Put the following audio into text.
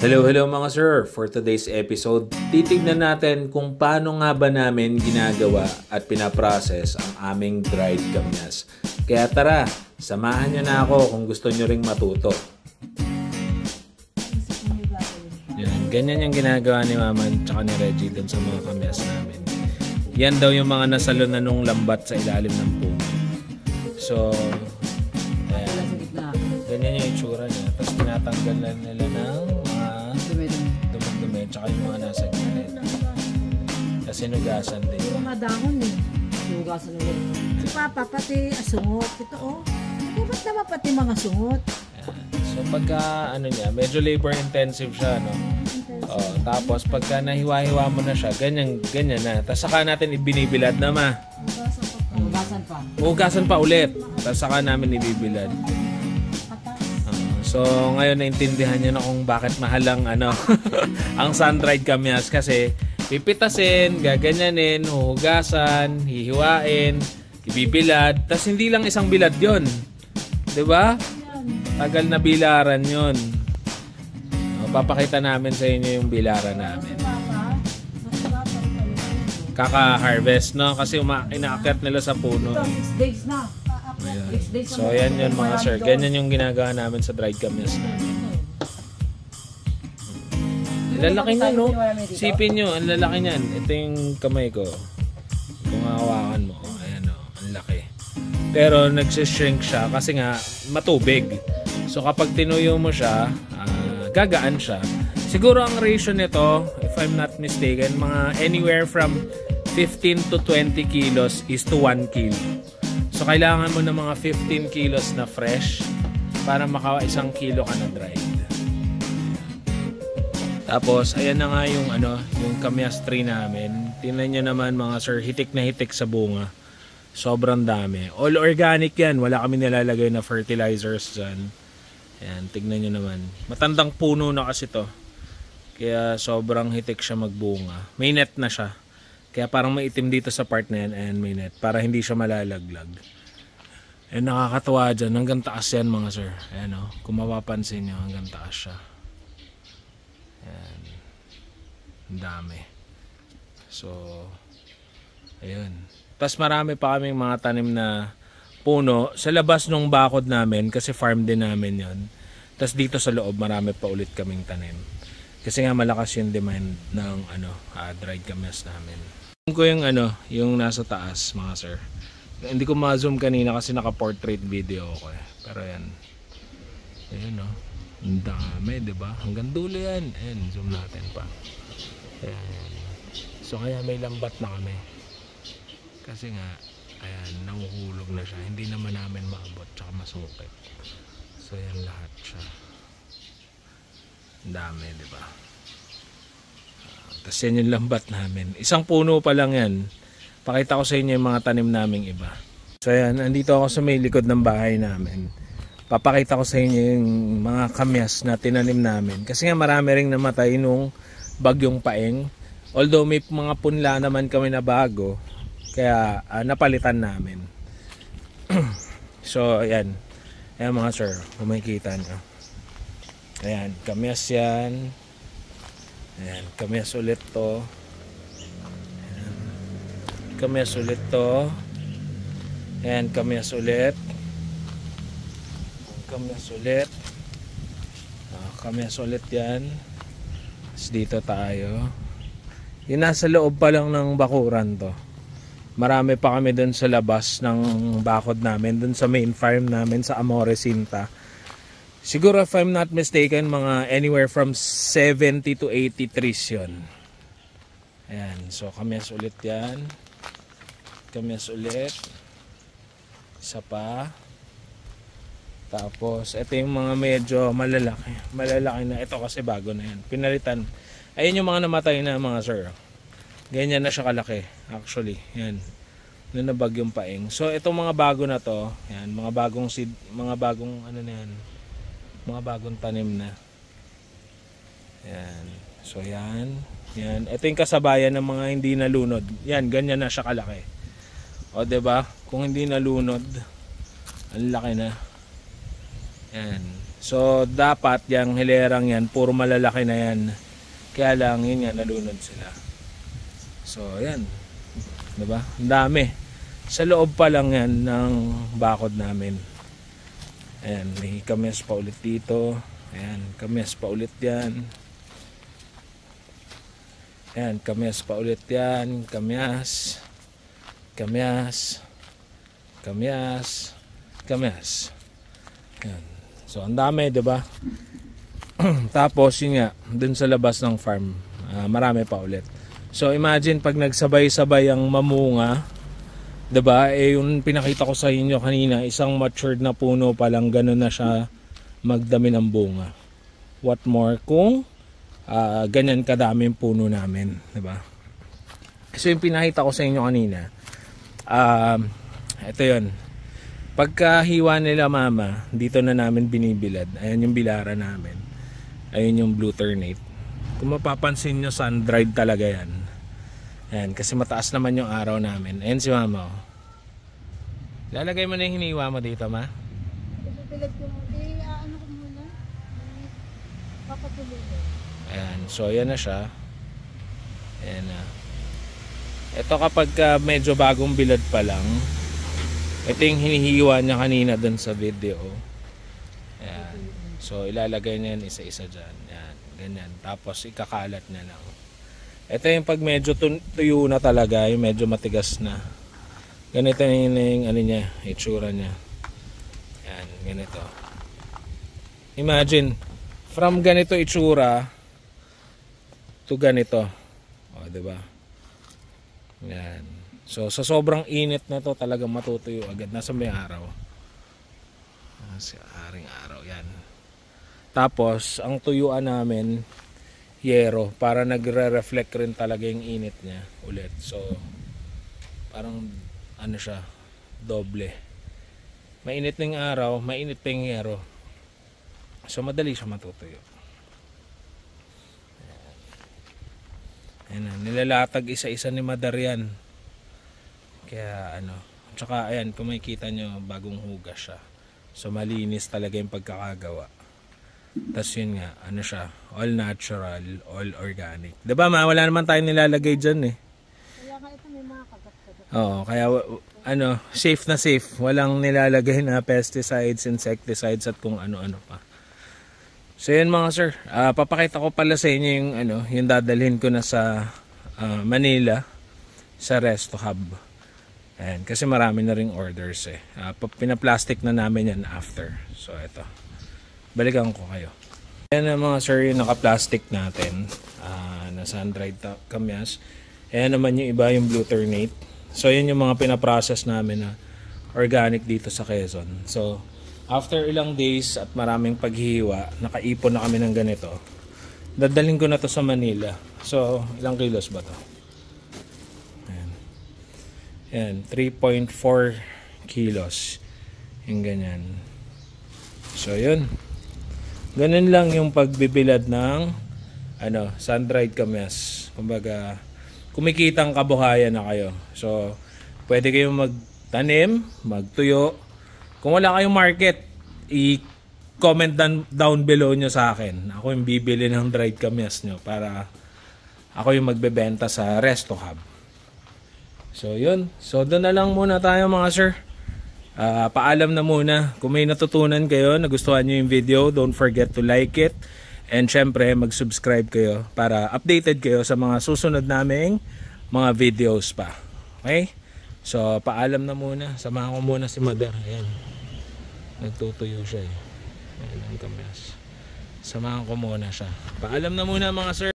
Hello mga sir! For today's episode, titignan natin kung paano nga ba namin ginagawa at pinaprocess ang aming dried kamyas. Kaya tara, samahan nyo na ako kung gusto nyo ring matuto. Yan, ganyan yung ginagawa ni Mama at ni Reggie dun sa mga kamyas namin. Yan daw yung mga nasalo na nung lambat sa ilalim ng puno. So, ayan. Ganyan yung itsura niya. Tapos tinatanggal na nila ng dumi-dumi tsaka yung mga nasa gilid. Kasi nugasan din. Yung mga dahon eh. Nugasan ulit. Si Papa pati asungot. Ito oh. Ba't naman pati mga sungot? So pagka ano niya, medyo labor intensive siya, no? Oh, tapos pagka nahiwa-hiwa mo na siya, ganyan na. Tapos saka natin ibinibilad na ma. Hugasan pa. Hugasan pa ulit. Tapos saka namin ibibilad. So ngayon naintindihan niyo na kung bakit mahal ang ang sun-dried kamyas, kasi pipitasin, gaganyanin, huhugasan, hihiwain, ibibilad, tas hindi lang isang bilad 'yon. 'Di ba? Tagal na bilaran 'yon. Papakita namin sa inyo yung bilaran namin. Kaka-harvest, no? Kasi inaakyat nila sa puno. 6 days na. Ayan. So ayan yun mga sir, ganyan yung ginagawa namin sa dried kamyas namin. Lalaki niya, no? Sipin nyo, ang lalaki niyan. Ito yung kamay ko. Kung hawakan mo, ayan o, ang laki. Pero nagsishrink siya kasi nga matubig. So kapag tinuyo mo siya, gagaan siya. Siguro ang ratio nito, if I'm not mistaken, mga anywhere from 15 to 20 kilos is to 1 kilo. So kailangan mo ng mga 15 kilos na fresh para maka 1 kilo ka na dried. Tapos ayan na nga yung yung kamyas tree namin. Tingnan niyo naman mga sir, hitik na hitik sa bunga. Sobrang dami. All organic yan. Wala kami nilalagay na fertilizers dyan. Ayan, tignan niyo naman. Matandang puno na kasi to. Kaya sobrang hitik siya magbunga. May net na siya. Kaya parang maitim dito sa part na yan and may net para hindi siya malalaglag. And nakakatawa dyan. Hanggang taas yan mga sir. Ayan o. Kung mapapansin nyo, hanggang taas siya. Ayan. Ang dami. So, ayun. Tapos marami pa kaming mga tanim na puno sa labas ng bakod namin kasi farm din namin yon. Tapos dito sa loob marami pa ulit kaming tanim. Kasi nga malakas yung demand ng dried kamyas namin. Ko yung yung nasa taas mga sir. Hindi ko ma-zoom kanina kasi naka-portrait video ako eh. Pero yan. Ayun oh. Ang dami, 'di ba? Hanggang dulo yan. Ayan, zoom natin pa. Ayan. So kaya may lambat na kami. Kasi nga ayan, nahuhulog na siya. Hindi naman namin maabot tsaka masukit. So yan lahat siya. Ang dami, 'di ba? Tapos yan yung lambat namin. Isang puno pa lang yan. Pakita ko sa inyo yung mga tanim naming iba. So yan, andito ako sa may likod ng bahay namin. Papakita ko sa inyo yung mga kamyas na tinanim namin. Kasi nga marami ring namatay nung bagyong Paeng. Although may mga punla naman kami na bago. Kaya napalitan namin. So ayan. Ayan mga sir, kung makikita nyo. Ayan, kamyas yan. Ayan, kamyas ulit to. Ayan. Kamyas ulit to. Ayan, kamyas ulit. Kamyas ulit. Kamyas ulit yan. Tapos dito tayo. Yung nasa loob pa lang ng bakuran to. Marami pa kami dun sa labas ng bakod namin. Dun sa main farm namin sa Amore Cinta. Siguro if I'm not mistaken, mga anywhere from 70 to 80 trees yun. Ayan, so kamyas ulit yan. Kamyas ulit. Isa pa. Tapos, ito yung mga medyo malalaki. Malalaki na. Ito kasi bago na yan. Pinalitan. Ayun yung mga namatay na mga sir. Ganyan na siya kalaki. Actually, yan. Noon na bagyong Paeng. So, itong mga bago na to, yan, mga bagong seed, mga bagong na yan. Mga bagong tanim na. Yan. So yan. Yan. Ito yung kasabayan ng mga hindi nalunod. Yan, ganyan na siya kalaki. O 'di ba? Kung hindi nalunod, ang laki na. Yan. So dapat yung hilerang yan, puro malalaki na yan. Kaya lang yun nga, nalunod sila. So yan, diba? Ang dami. Sa loob pa lang yan ng bakod namin. Ayan, may kamyas pa ulit dito. Ayan, kamyas pa ulit yan. Ayan, kamyas pa ulit yan. Kamyas. Kamyas. Kamyas. Kamyas. Ayan. So, ang dami, diba? Tapos, yun nga, dun sa labas ng farm, marami pa ulit. So, imagine pag nagsabay-sabay ang mamunga, diba? Eh, yung pinakita ko sa inyo kanina, isang matured na puno pa lang, ganun na siya magdami ng bunga. What more kung ganyan kadaming puno namin, diba? So, yung pinakita ko sa inyo kanina, ito yun. Pagkahiwa nila mama, dito na namin binibilad. Ayan yung bilara namin. Ayun yung blue ternate. Kung mapapansin nyo, sun-dried talaga yan. Ayan, kasi mataas naman yung araw namin. Ayan si mama. Oh. Lalagay mo na yung hiniwa mo dito, ma? Ipipilag ko mo. Ano ko muna? Papatuloy. Ayan, so ayan na siya. Ayan na. Ito kapag medyo bagong bilad pa lang, ito yung hinihiwa niya kanina dun sa video. Ayan. So ilalagay niya yan isa-isa dyan. Ayan, ganyan. Tapos ikakalat niya lang. Ito yung pag medyo tuyo na talaga, yung medyo matigas na. Ganito yung ano niya, itsura niya. Ayan, ganito. Imagine, from ganito itsura to ganito. O, diba? Ayan. So, sa sobrang init na to, talagang matutuyo agad. Nasa may araw. Nasa aring araw. Yan. Tapos, ang tuyuan namin, yero. Para nagre-reflect rin talaga yung init niya ulit. So, parang, ano siya, doble. Mainit ng araw, mainit pa yung yero. So, madali siya matutuyo. Ayan. Ayan, nilalatag isa-isa ni Madar yan. Kaya ano, tsaka ayan, kung makikita nyo, bagong hugas siya. So malinis talaga yung pagkakagawa. Tapos yun nga, ano siya, all natural, all organic. Diba ma, wala naman tayong nilalagay dyan eh. Kaya ka ito may mga kagat-kagat. Oo, kaya ano, safe na safe. Walang nilalagay na pesticides, insecticides at kung ano-ano pa. So yun mga sir, papakita ko pala sa inyo yung, ano, yung dadalhin ko na sa Manila, sa Resto Hub. Ayan, kasi marami na ring orders eh. Pinaplastic na namin yan after. So ito, balikan ko kayo. Ayan na mga sir, yung naka-plastic natin na sun-dried kamyas. Ayan naman yung iba, yung blue ternate. So yun yung mga pinaprocess namin na organic dito sa Quezon. So after ilang days at maraming paghihiwa, nakaipon na kami ng ganito. Dadalhin ko na to sa Manila. So ilang kilos ba to? Ayan, 3.4 kilos. Yung ganyan. So, yun. Ganun lang yung pagbibilad ng ano, sun-dried kamyas. Kumbaga, kumikitang kabuhayan na kayo. So, pwede kayong magtanim, magtuyo. Kung wala kayong market, i-comment down below nyo sa akin. Ako yung bibili ng dried kamyas nyo para ako yung magbebenta sa Resto Hub. So yun, so doon na lang muna tayo mga sir. Paalam na muna. Kung may natutunan kayo, nagustuhan nyo yung video, don't forget to like it. And syempre mag-subscribe kayo para updated kayo sa mga susunod naming mga videos pa. Okay? So paalam na muna. Samahan ko muna si Mother. Ayan, nagtutuyo siya eh. Ayan ang kamyas. Samahan ko muna siya. Paalam na muna mga sir.